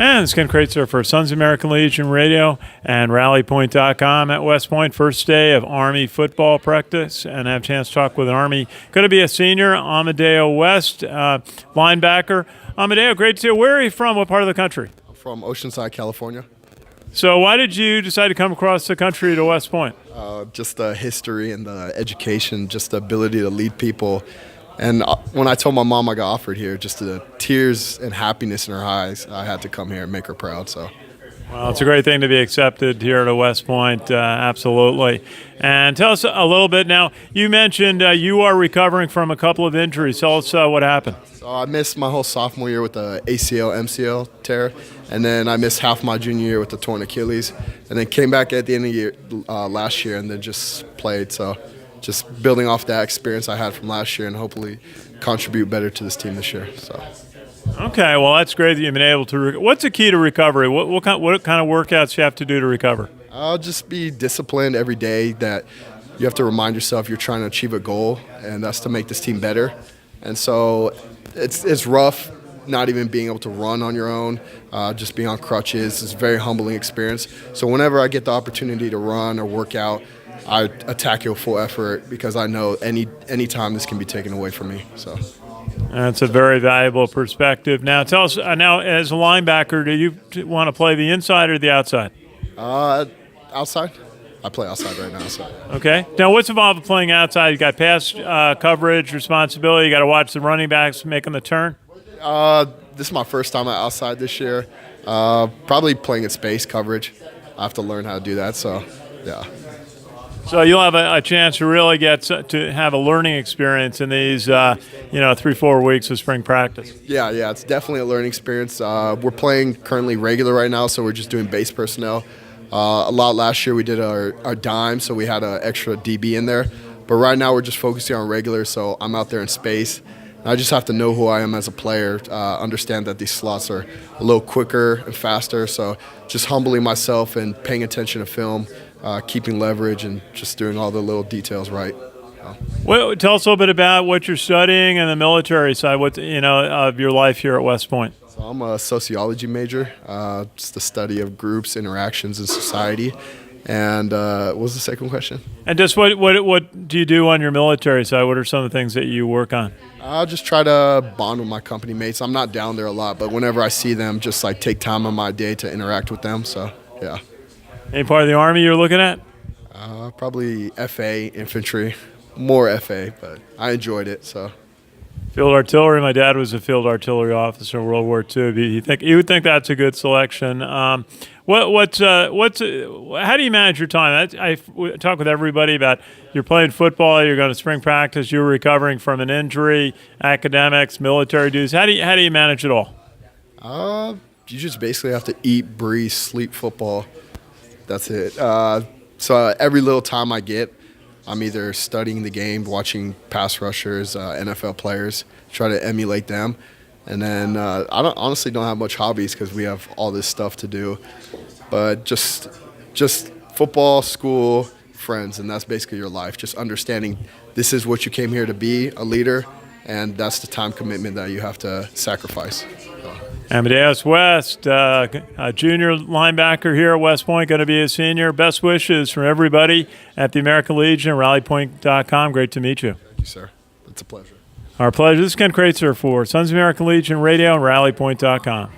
And it's Ken Kraetzer for Sons of American Legion Radio and RallyPoint.com at West Point. First day of Army football practice, and I have a chance to talk with an Army. Going to be a senior, Amadeo West, linebacker. Amadeo, great to see you. Where are you from? What part of the country? I'm from Oceanside, California. So why did you decide to come across the country to West Point? Just the history and the education, just the ability to lead people. And when I told my mom I got offered here, just the tears and happiness in her eyes, I had to come here and make her proud. So, well, it's a great thing to be accepted here at West Point, absolutely. And tell us a little bit now. You mentioned you are recovering from a couple of injuries. Tell us what happened. So I missed my whole sophomore year with the ACL, MCL tear, and then I missed half my junior year with the torn Achilles, and then came back at the end of the year last year and then just played. So just building off that experience I had from last year and hopefully contribute better to this team this year. So. Okay, well, that's great that you've been able to. What's the key to recovery? What kind of workouts you have to do to recover? I'll just be disciplined every day. That you have to remind yourself you're trying to achieve a goal, and that's to make this team better. And so it's rough not even being able to run on your own, just being on crutches. It's a very humbling experience. So whenever I get the opportunity to run or work out, I attack it with full effort because I know any time this can be taken away from me. So that's a very valuable perspective. Now, tell us now as a linebacker, do you want to play the inside or the outside? Outside. I play outside right now. So. Okay. Now, what's involved with playing outside? You got pass coverage, responsibility. You got to watch the running backs making the turn. This is my first time outside this year. Probably playing in space coverage. I have to learn how to do that. So, yeah. So you'll have a chance to really get to have a learning experience in these, 3-4 weeks of spring practice. Yeah, it's definitely a learning experience. We're playing currently regular right now, so we're just doing base personnel. A lot last year we did our dime, so we had an extra DB in there. But right now we're just focusing on regular, so I'm out there in space. I just have to know who I am as a player, understand that these slots are a little quicker and faster, so just humbling myself and paying attention to film, keeping leverage, and just doing all the little details right. Well, tell us a little bit about what you're studying and the military side, of your life here at West Point. So I'm a Sociology major, just the study of groups, interactions, and society. And what was the second question? And just what do you do on your military side? What are some of the things that you work on? I'll just try to bond with my company mates. I'm not down there a lot, but whenever I see them, just like take time on my day to interact with them. So, yeah. Any part of the Army you're looking at? Probably FA, infantry, more FA, but I enjoyed it. So. Field artillery. My dad was a field artillery officer in World War II. You would think that's a good selection. How do you manage your time? I talk with everybody about you're playing football, you're going to spring practice, you're recovering from an injury, academics, military duties. How do you manage it all? You just basically have to eat, breathe, sleep football. That's it. So every little time I get, I'm either studying the game, watching pass rushers, NFL players, try to emulate them. And then I honestly don't have much hobbies because we have all this stuff to do. But just football, school, friends, and that's basically your life. Just understanding this is what you came here to be, a leader, and that's the time commitment that you have to sacrifice. Amadeo West, a junior linebacker here at West Point, going to be a senior. Best wishes from everybody at the American Legion, RallyPoint.com. Great to meet you. Thank you, sir. It's a pleasure. Our pleasure. This is Ken Kraetzer for Sons of American Legion Radio and RallyPoint.com.